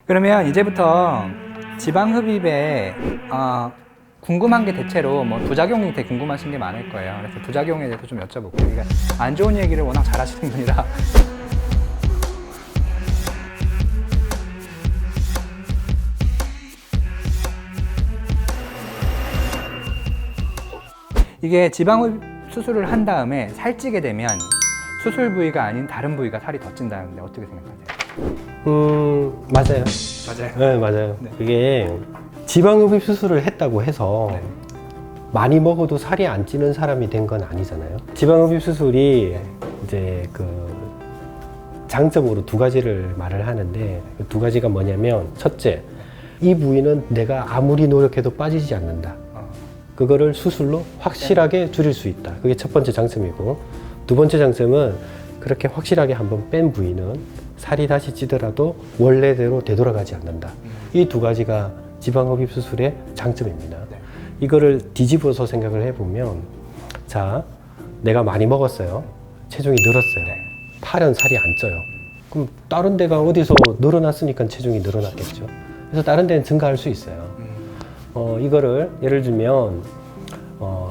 그러면 이제부터 지방 흡입에 궁금한 게 대체로 뭐 부작용이 되게 궁금하신 게 많을 거예요. 그래서 부작용에 대해서 좀 여쭤볼게요. 그러니까 안 좋은 얘기를 워낙 잘하시는 분이라. 이게 지방 흡입 수술을 한 다음에 살찌게 되면 수술 부위가 아닌 다른 부위가 살이 더 찐다는데 어떻게 생각하세요? 맞아요. 맞아요. 네, 맞아요. 네. 그게 지방흡입 수술을 했다고 해서 네. 많이 먹어도 살이 안 찌는 사람이 된 건 아니잖아요. 지방흡입 수술이 네. 이제 그 장점으로 두 가지를 말을 하는데 그 두 가지가 뭐냐면 첫째, 이 부위는 내가 아무리 노력해도 빠지지 않는다. 그거를 수술로 확실하게 줄일 수 있다. 그게 첫 번째 장점이고, 두 번째 장점은 그렇게 확실하게 한번 뺀 부위는 살이 다시 찌더라도 원래대로 되돌아가지 않는다. 이 두 가지가 지방흡입 수술의 장점입니다. 네. 이거를 뒤집어서 생각을 해보면, 자, 내가 많이 먹었어요. 체중이 늘었어요. 네. 팔은 살이 안 쪄요. 그럼 다른 데가 어디서 늘어났으니까 체중이 늘어났겠죠. 그래서 다른 데는 증가할 수 있어요. 이거를 예를 들면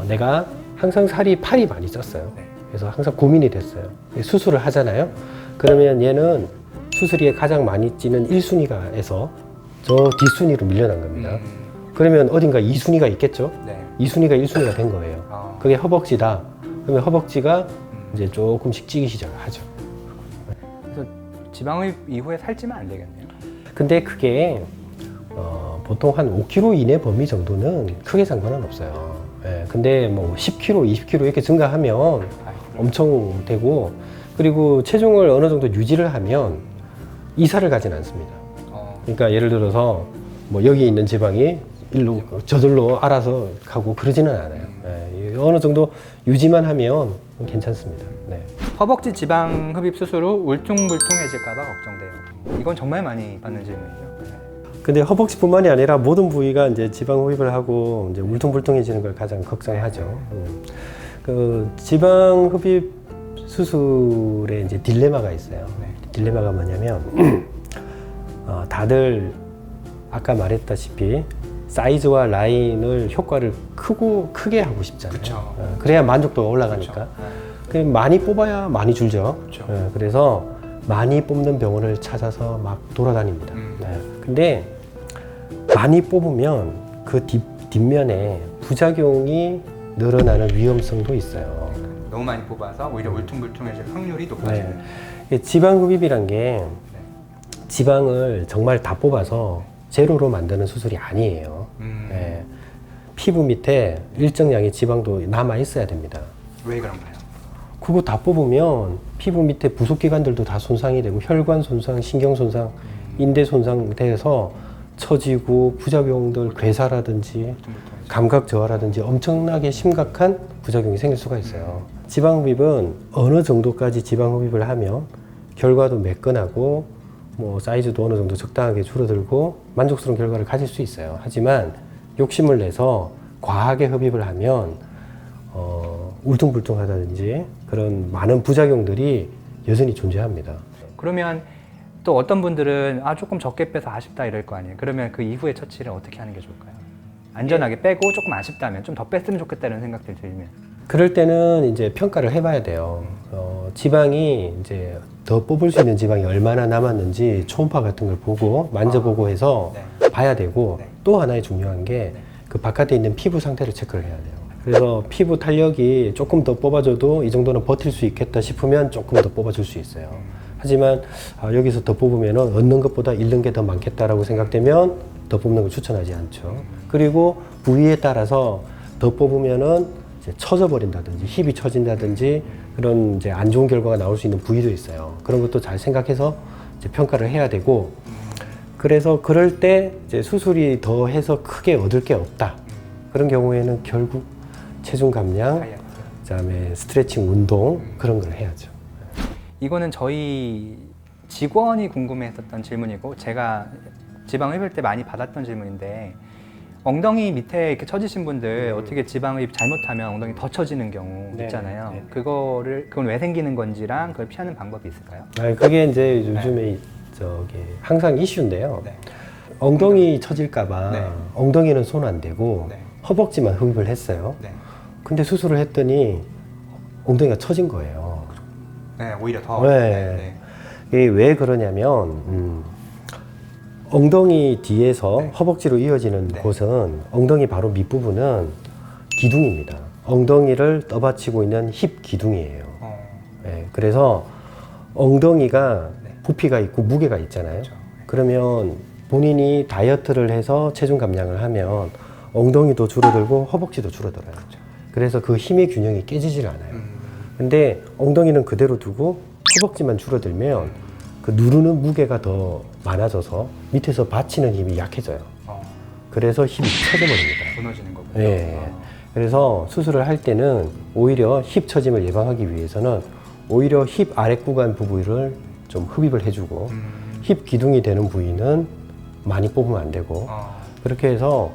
내가 항상 팔이 많이 쪘어요. 네. 그래서 항상 고민이 됐어요. 수술을 하잖아요. 그러면 얘는 수술이 가장 많이 찌는 1순위가에서 저 뒷순위로 밀려난 겁니다. 그러면 어딘가 2순위가 있겠죠? 네. 2순위가 1순위가 된 거예요. 그게 허벅지다. 그러면 허벅지가 이제 조금씩 찌기 시작하죠. 그래서 지방 흡입 이후에 살찌면 안 되겠네요. 근데 그게 보통 한 5kg 이내 범위 정도는 크게 상관은 없어요. 예, 근데 뭐 10kg, 20kg 이렇게 증가하면 엄청 되고, 그리고 체중을 어느 정도 유지를 하면 이살을 가진 않습니다. 그러니까 예를 들어서 뭐 여기 있는 지방이 일로 저절로 알아서 가고 그러지는 않아요. 예, 어느 정도 유지만 하면 괜찮습니다. 네. 허벅지 지방 흡입 수술 후 울퉁불퉁해질까 봐 걱정돼요. 이건 정말 많이 받는 질문이죠. 근데 허벅지뿐만이 아니라 모든 부위가 이제 지방 흡입을 하고 이제 울퉁불퉁해지는 걸 가장 걱정하죠. 그 지방 흡입 수술에 이제 딜레마가 있어요. 딜레마가 뭐냐면 다들 아까 말했다시피 사이즈와 라인을 효과를 크게 하고 싶잖아요. 그쵸. 그래야 만족도가 올라가니까. 그쵸. 많이 뽑아야 많이 줄죠. 그래서 많이 뽑는 병원을 찾아서 막 돌아다닙니다. 근데 많이 뽑으면 그 뒷면에 부작용이 늘어나는 위험성도 있어요. 너무 많이 뽑아서 오히려 울퉁불퉁해질 확률이 높아지는. 네. 지방 흡입이란 게 지방을 정말 다 뽑아서 제로로 만드는 수술이 아니에요. 네. 피부 밑에 일정량의 지방도 남아 있어야 됩니다. 왜 그런가요? 그거 다 뽑으면 피부 밑에 부속기관들도 다 손상이 되고 혈관 손상, 신경 손상, 인대 손상 돼서 처지고 부작용들 괴사라든지 감각 저하라든지 엄청나게 심각한 부작용이 생길 수가 있어요. 지방흡입은 어느 정도까지 지방흡입을 하면 결과도 매끈하고 뭐 사이즈도 어느 정도 적당하게 줄어들고 만족스러운 결과를 가질 수 있어요. 하지만 욕심을 내서 과하게 흡입을 하면 울퉁불퉁하다든지 그런 많은 부작용들이 여전히 존재합니다. 그러면 또 어떤 분들은 조금 적게 빼서 아쉽다 이럴 거 아니에요. 그러면 그 이후의 처치를 어떻게 하는 게 좋을까요? 안전하게 빼고 조금 아쉽다면 좀 더 뺐으면 좋겠다는 생각들 들면. 그럴 때는 이제 평가를 해봐야 돼요. 지방이 이제 더 뽑을 수 있는 지방이 얼마나 남았는지 초음파 같은 걸 보고 만져보고 해서 봐야 되고, 또 하나의 중요한 게 그 바깥에 있는 피부 상태를 체크를 해야 돼요. 그래서 피부 탄력이 조금 더 뽑아줘도 이 정도는 버틸 수 있겠다 싶으면 조금 더 뽑아줄 수 있어요. 하지만 여기서 더 뽑으면 얻는 것보다 잃는 게 더 많겠다라고 생각되면 더 뽑는 걸 추천하지 않죠. 그리고 부위에 따라서 더 뽑으면은 이제 처져 버린다든지 힙이 처진다든지 그런 이제 안 좋은 결과가 나올 수 있는 부위도 있어요. 그런 것도 잘 생각해서 이제 평가를 해야 되고, 그래서 그럴 때 이제 수술이 더 해서 크게 얻을 게 없다. 그런 경우에는 결국 체중 감량, 그다음에 스트레칭 운동 그런 걸 해야죠. 이거는 저희 직원이 궁금해했었던 질문이고 제가 지방 흡입 때 많이 받았던 질문인데, 엉덩이 밑에 이렇게 처지신 분들 어떻게 지방 흡입 잘못하면 엉덩이 더 처지는 경우 있잖아요. 그건 왜 생기는 건지랑 그걸 피하는 방법이 있을까요? 그게 이제 요즘에 항상 이슈인데요. 네. 엉덩이 처질까봐 네. 엉덩이는 손 안 대고 네. 허벅지만 흡입을 했어요. 네. 근데 수술을 했더니 엉덩이가 처진 거예요. 네, 오히려 더. 네. 이게 왜 그러냐면 엉덩이 뒤에서 네. 허벅지로 이어지는 네. 곳은 엉덩이 바로 밑부분은 기둥입니다. 엉덩이를 떠받치고 있는 힙 기둥이에요. 네. 그래서 엉덩이가 네. 부피가 있고 무게가 있잖아요. 그렇죠. 그러면 본인이 다이어트를 해서 체중 감량을 하면 엉덩이도 줄어들고 허벅지도 줄어들어요. 그렇죠. 그래서 그 힘의 균형이 깨지질 않아요. 음. 근데 엉덩이는 그대로 두고 허벅지만 줄어들면 그 누르는 무게가 더 많아져서 밑에서 받치는 힘이 약해져요. 그래서 힘이 처져버립니다. 무너지는 거군요. 네. 그래서 수술을 할 때는 오히려 힙 처짐을 예방하기 위해서는 오히려 힙 아래 구간 부위를 좀 흡입을 해주고 힙 기둥이 되는 부위는 많이 뽑으면 안 되고 그렇게 해서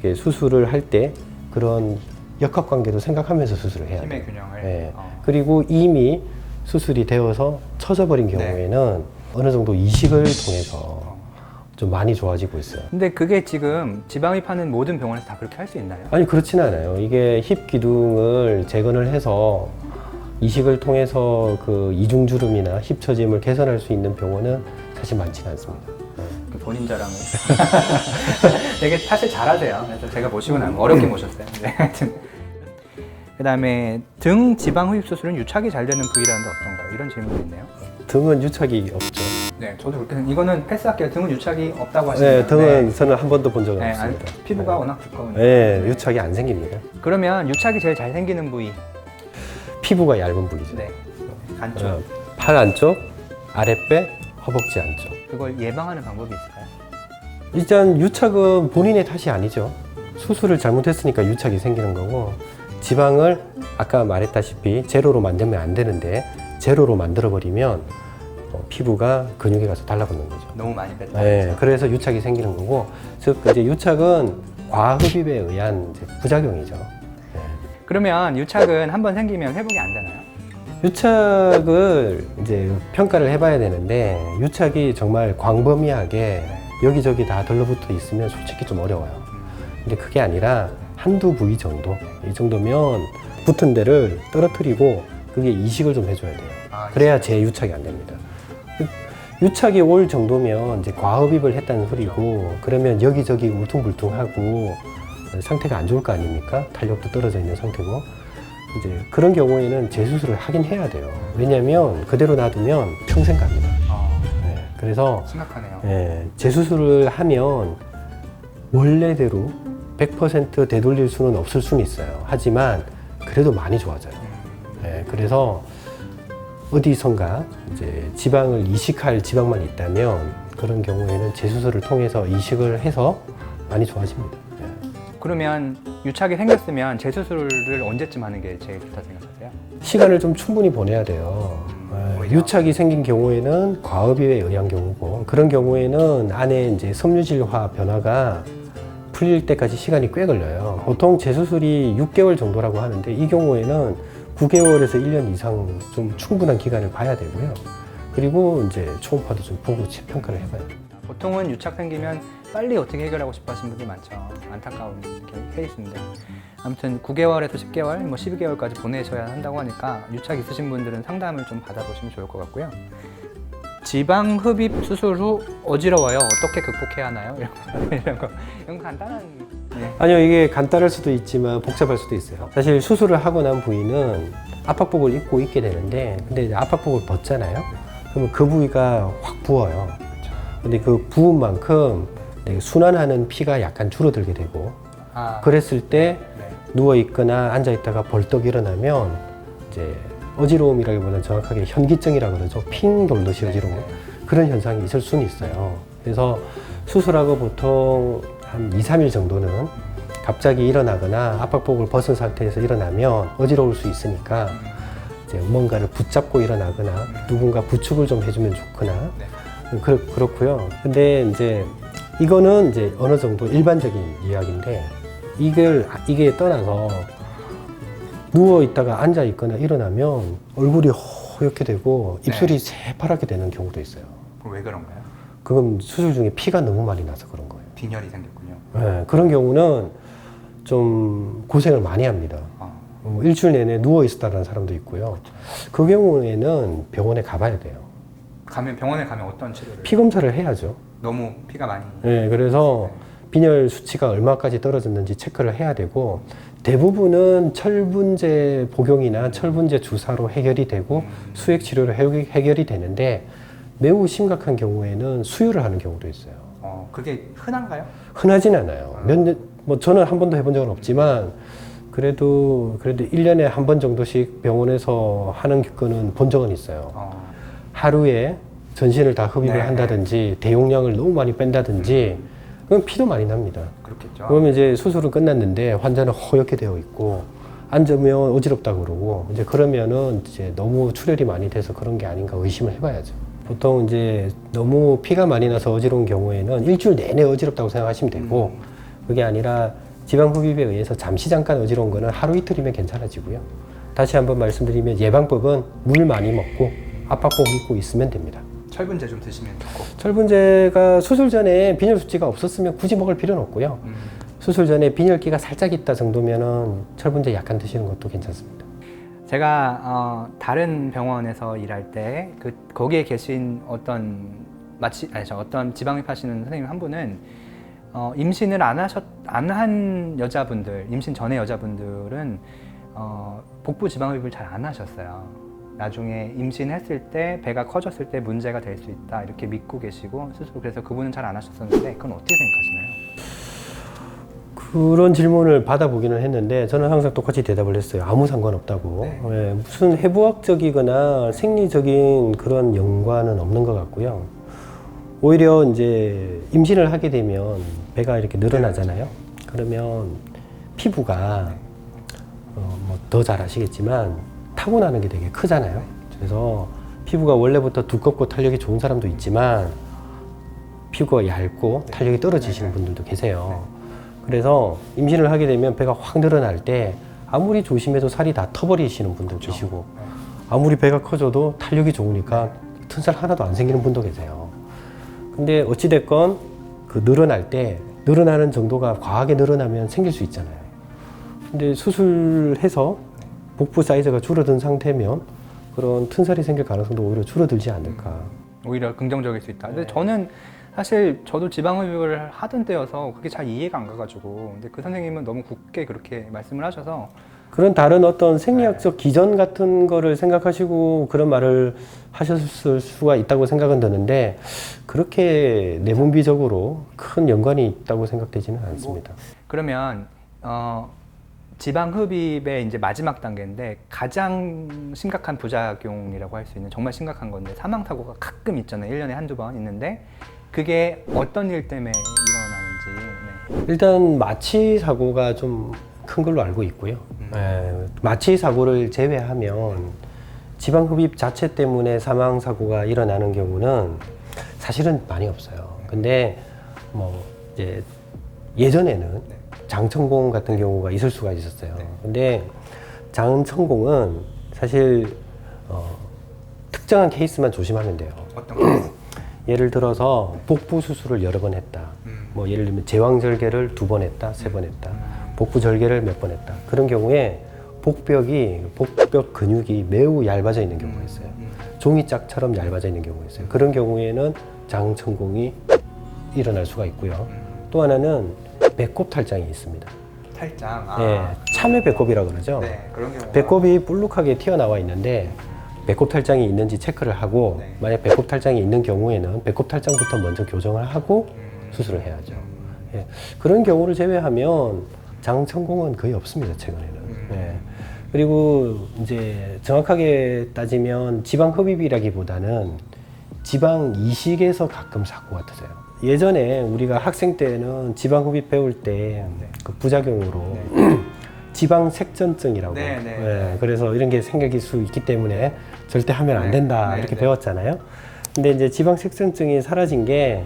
이렇게 수술을 할 때 그런 역학관계도 생각하면서 수술을 해야 돼요. 힘의 균형을. 네. 그리고 이미 수술이 되어서 처져버린 경우에는 어느 정도 이식을 통해서 좀 많이 좋아지고 있어요. 근데 그게 지금 지방흡입하는 모든 병원에서 다 그렇게 할 수 있나요? 아니 그렇지는 않아요. 이게 힙 기둥을 재건을 해서 이식을 통해서 그 이중주름이나 힙 처짐을 개선할 수 있는 병원은 사실 많지는 않습니다. 그 본인 자랑을. 되게 사실 잘하세요. 그래서 제가 모시고 나면 어렵게 모셨어요. 네, 하여튼. 그다음에 등 지방 흡입 수술은 유착이 잘 되는 부위라는데 어떤가요? 이런 질문이 있네요. 등은 유착이 없죠. 네, 저도 그렇게 이거는 패스할게요. 등은 유착이 없다고 하시네요. 네, 등은 저는 한 번도 본 적은 네, 없습니다. 피부가 네. 워낙 두꺼우니까. 네, 유착이 안 생깁니다. 그러면 유착이 제일 잘 생기는 부위. 피부가 얇은 부위죠. 네. 안쪽. 팔 안쪽, 아랫배, 허벅지 안쪽. 그걸 예방하는 방법이 있을까요? 일단 유착은 본인의 탓이 아니죠. 수술을 잘못했으니까 유착이 생기는 거고 지방을 아까 말했다시피 제로로 만들면 안 되는데 제로로 만들어 버리면 피부가 근육에 가서 달라붙는 거죠. 너무 많이 뺐다. 네, 그래서 유착이 생기는 거고 즉 이제 유착은 과흡입에 의한 이제 부작용이죠. 네. 그러면 유착은 한번 생기면 회복이 안 되나요? 유착을 이제 평가를 해봐야 되는데 유착이 정말 광범위하게 여기저기 다 들러붙어 있으면 솔직히 좀 어려워요. 근데 그게 아니라 한두 부위 정도, 이 정도면 붙은 데를 떨어뜨리고 그게 이식을 좀 해줘야 돼요. 그래야 재유착이 안 됩니다. 유착이 올 정도면 이제 과흡입을 했다는 소리고 그러면 여기저기 울퉁불퉁하고 상태가 안 좋을 거 아닙니까? 탄력도 떨어져 있는 상태고 이제 그런 경우에는 재수술을 하긴 해야 돼요. 왜냐하면 그대로 놔두면 평생 갑니다. 네, 그래서 심각하네요. 네, 재수술을 하면 원래대로 100% 되돌릴 수는 없을 수는 있어요. 하지만 그래도 많이 좋아져요. 네, 그래서 어디선가 이제 지방을 이식할 지방만 있다면 그런 경우에는 재수술을 통해서 이식을 해서 많이 좋아집니다. 네. 그러면 유착이 생겼으면 재수술을 언제쯤 하는 게 제일 좋다 생각하세요? 시간을 좀 충분히 보내야 돼요. 유착이 생긴 경우에는 과흡입에 의한 경우고 그런 경우에는 안에 이제 섬유질화 변화가 풀릴 때까지 시간이 꽤 걸려요. 보통 재수술이 6개월 정도라고 하는데 이 경우에는 9개월에서 1년 이상 좀 충분한 기간을 봐야 되고요. 그리고 이제 초음파도 좀 보고 평가를 해봐야 돼요. 보통은 유착 생기면 빨리 어떻게 해결하고 싶어 하시는 분들이 많죠. 안타까운 케이스인데. 아무튼 9개월에서 10개월, 뭐 12개월까지 보내셔야 한다고 하니까 유착 있으신 분들은 상담을 좀 받아보시면 좋을 것 같고요. 지방 흡입 수술 후 어지러워요. 어떻게 극복해야 하나요? 이런 거 간단한. 네. 아니요, 이게 간단할 수도 있지만 복잡할 수도 있어요. 사실 수술을 하고 난 부위는 압박복을 입고 있게 되는데, 근데 이제 압박복을 벗잖아요. 그러면 그 부위가 확 부어요. 근데 그 부은 만큼 순환하는 피가 약간 줄어들게 되고, 그랬을 때 누워 있거나 앉아 있다가 벌떡 일어나면 이제 어지러움이라기보다는 정확하게 현기증이라 그러죠. 핑 돌듯이 어지러움. 그런 현상이 있을 수는 있어요. 그래서 수술하고 보통 한 2, 3일 정도는 갑자기 일어나거나 압박복을 벗은 상태에서 일어나면 어지러울 수 있으니까 이제 뭔가를 붙잡고 일어나거나 누군가 부축을 좀 해주면 좋거나 그렇고요. 근데 이제 이거는 이제 어느 정도 일반적인 이야기인데 이게 떠나서 누워 있다가 앉아 있거나 일어나면 얼굴이 허옇게 되고 입술이 새파랗게 되는 경우도 있어요. 왜 그런가요? 그건 수술 중에 피가 너무 많이 나서 그런 거예요. 빈혈이 생겼군요. 네, 그런 경우는 좀 고생을 많이 합니다. 일주일 내내 누워 있었다는 사람도 있고요. 그 경우에는 병원에 가봐야 돼요. 병원에 가면 어떤 치료를? 피 검사를 해야죠. 너무 피가 많이. 네, 그래서 빈혈 수치가 얼마까지 떨어졌는지 체크를 해야 되고, 대부분은 철분제 복용이나 철분제 주사로 해결이 되고 수액 치료로 해결이 되는데, 매우 심각한 경우에는 수유를 하는 경우도 있어요. 그게 흔한가요? 흔하진 않아요. 뭐 저는 한 번도 해본 적은 없지만, 그래도 1년에 한 번 정도씩 병원에서 하는 거는 본 적은 있어요. 하루에 전신을 다 흡입을 네, 한다든지 대용량을 너무 많이 뺀다든지 그럼 피도 많이 납니다. 그렇겠죠. 그러면 이제 수술은 끝났는데 환자는 허옇게 되어 있고 앉으면 어지럽다고 그러고, 이제 그러면은 이제 너무 출혈이 많이 돼서 그런 게 아닌가 의심을 해봐야죠. 보통 이제 너무 피가 많이 나서 어지러운 경우에는 일주일 내내 어지럽다고 생각하시면 되고, 그게 아니라 지방 흡입에 의해서 잠시 잠깐 어지러운 거는 하루 이틀이면 괜찮아지고요. 다시 한번 말씀드리면 예방법은 물 많이 먹고 압박복 입고 있으면 됩니다. 철분제 좀 드시면 좋고. 철분제가 수술 전에 빈혈 수치가 없었으면 굳이 먹을 필요는 없고요. 수술 전에 빈혈기가 살짝 있다 정도면은 철분제 약간 드시는 것도 괜찮습니다. 제가 다른 병원에서 일할 때 거기에 계신 어떤 지방흡입 하시는 선생님 한 분은 임신을 안 한 여자분들, 임신 전에 여자분들은 복부 지방흡입을 잘 안 하셨어요. 나중에 임신했을 때 배가 커졌을 때 문제가 될 수 있다 이렇게 믿고 계시고 그래서 그분은 잘 안 하셨었는데 그건 어떻게 생각하시나요? 그런 질문을 받아보기는 했는데 저는 항상 똑같이 대답을 했어요. 아무 상관없다고. 네. 예, 무슨 해부학적이거나 생리적인 그런 연관은 없는 것 같고요. 오히려 이제 임신을 하게 되면 배가 이렇게 늘어나잖아요. 그러면 피부가 뭐 더 잘 아시겠지만 타고나는 게 되게 크잖아요. 그래서 피부가 원래부터 두껍고 탄력이 좋은 사람도 있지만 피부가 얇고 탄력이 떨어지시는 분들도 계세요. 그래서 임신을 하게 되면 배가 확 늘어날 때 아무리 조심해도 살이 다 터버리시는 분도 계시고, 아무리 배가 커져도 탄력이 좋으니까 튼살 하나도 안 생기는 분도 계세요. 근데 어찌됐건 그 늘어날 때 늘어나는 정도가 과하게 늘어나면 생길 수 있잖아요. 근데 수술해서 복부 사이즈가 줄어든 상태면 그런 튼살이 생길 가능성도 오히려 줄어들지 않을까. 오히려 긍정적일 수 있다. 근데 저는 사실 저도 지방흡입을 하던 때여서 그게 잘 이해가 안 가가지고, 근데 그 선생님은 너무 굳게 그렇게 말씀을 하셔서 그런 다른 어떤 생리학적 기전 같은 거를 생각하시고 그런 말을 하셨을 수가 있다고 생각은 드는데, 그렇게 내분비적으로 큰 연관이 있다고 생각되지는 않습니다. 그러면 지방 흡입의 이제 마지막 단계인데 가장 심각한 부작용이라고 할 수 있는 정말 심각한 건데, 사망 사고가 가끔 있잖아요. 1년에 한두 번 있는데 그게 어떤 일 때문에 일어나는지. 네. 일단 마취 사고가 좀 큰 걸로 알고 있고요. 마취 사고를 제외하면 지방 흡입 자체 때문에 사망 사고가 일어나는 경우는 사실은 많이 없어요. 근데 뭐 이제 예전에는 장천공 같은 경우가 있을 수가 있었어요. 근데 장천공은 사실 특정한 케이스만 조심하면 돼요. 어떤 케이스? 예를 들어서 복부 수술을 여러 번 했다. 뭐 예를 들면 제왕절개를 2번 했다, 3번 했다. 복부 절개를 몇 번 했다. 그런 경우에 복벽 근육이 매우 얇아져 있는 경우가 있어요. 종이짝처럼 얇아져 있는 경우가 있어요. 그런 경우에는 장천공이 일어날 수가 있고요. 또 하나는 배꼽 탈장이 있습니다. 탈장. 네, 참외 배꼽이라고 그러죠. 네, 그런 경우가. 배꼽이 볼록하게 튀어나와 있는데 배꼽 탈장이 있는지 체크를 하고, 만약 배꼽 탈장이 있는 경우에는 배꼽 탈장부터 먼저 교정을 하고 수술을 해야죠. 예, 그런 경우를 제외하면 장천공은 거의 없습니다, 최근에는. 예. 그리고 이제 정확하게 따지면 지방 흡입이라기보다는 지방 이식에서 가끔 사고가 터져요. 예전에 우리가 학생 때는 지방 흡입 배울 때 그 부작용으로 지방 색전증이라고. 예, 그래서 이런 게 생길 수 있기 때문에 절대 하면 안 된다 이렇게 배웠잖아요. 근데 이제 지방 색전증이 사라진 게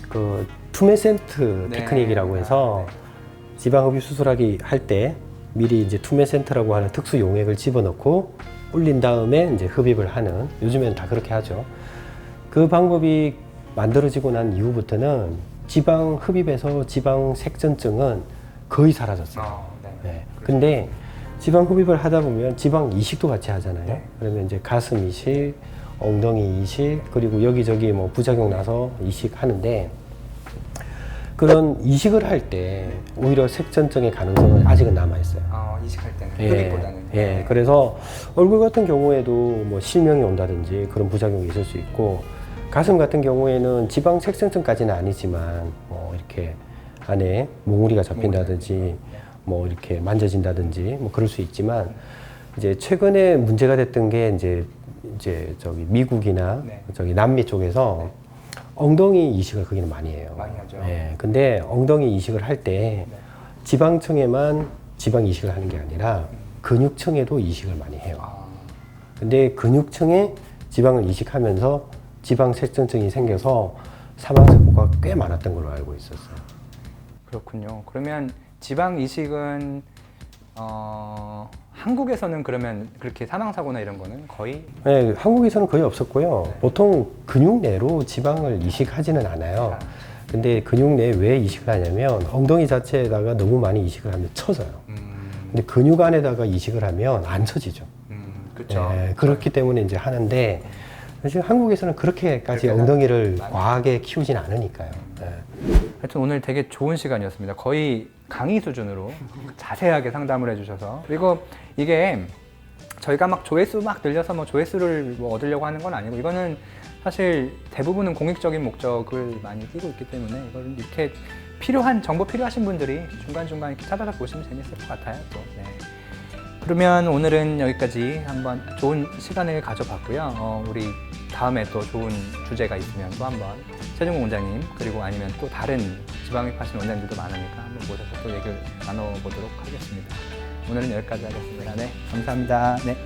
그 투메센트 테크닉이라고 해서 지방 흡입 수술하기 할 때 미리 이제 투메센트라고 하는 특수 용액을 집어넣고 불린 다음에 이제 흡입을 하는, 요즘에는 다 그렇게 하죠. 그 방법이 만들어지고 난 이후부터는 지방 흡입에서 지방 색전증은 거의 사라졌어요. 네. 근데 지방 흡입을 하다 보면 지방 이식도 같이 하잖아요. 네. 그러면 이제 가슴 이식, 엉덩이 이식, 그리고 여기저기 뭐 부작용 나서 이식하는데 그런 이식을 할 때 오히려 색전증의 가능성은 아직은 남아 있어요. 이식할 때는 예, 흡입보다는. 예, 그래서 얼굴 같은 경우에도 뭐 실명이 온다든지 그런 부작용이 있을 수 있고, 가슴 같은 경우에는 지방 색전증까지는 아니지만 뭐 이렇게 안에 몽우리가 잡힌다든지 뭐 이렇게 만져진다든지 뭐 그럴 수 있지만, 이제 최근에 문제가 됐던 게 이제 저기 미국이나 네. 저기 남미 쪽에서 엉덩이 이식을 거기는 많이 해요. 많이 하죠. 예, 근데 엉덩이 이식을 할 때 지방층에만 지방 이식을 하는 게 아니라 근육층에도 이식을 많이 해요. 근데 근육층에 지방을 이식하면서 지방 색전증이 생겨서 사망 사고가 꽤 많았던 걸로 알고 있었어요. 그렇군요. 그러면 지방 이식은 한국에서는 그러면 그렇게 사망 사고나 이런 거는 거의 네, 한국에서는 거의 없었고요. 보통 근육 내로 지방을 이식하지는 않아요. 근데 근육 내에 왜 이식을 하냐면 엉덩이 자체에다가 너무 많이 이식을 하면 처져요. 근데 근육 안에다가 이식을 하면 안 처지죠. 그렇죠. 네, 그렇기 때문에 이제 하는데, 사실 한국에서는 그렇게까지 그렇게 엉덩이를 과하게 키우진 않으니까요. 네. 하여튼 오늘 되게 좋은 시간이었습니다. 거의 강의 수준으로 자세하게 상담을 해주셔서, 그리고 이게 저희가 막 조회수 막 늘려서 뭐 조회수를 뭐 얻으려고 하는 건 아니고, 이거는 사실 대부분은 공익적인 목적을 많이 띄고 있기 때문에 이걸 이렇게 정보 필요하신 분들이 중간중간 이렇게 찾아서 보시면 재밌을 것 같아요. 또. 네. 그러면 오늘은 여기까지 한번 좋은 시간을 가져봤고요. 우리 다음에 또 좋은 주제가 있으면 또 한번 최종국 원장님, 그리고 아니면 또 다른 지방흡입하신 원장님들도 많으니까 한번 모셔서 또 얘기를 나눠보도록 하겠습니다. 오늘은 여기까지 하겠습니다. 네, 감사합니다. 네.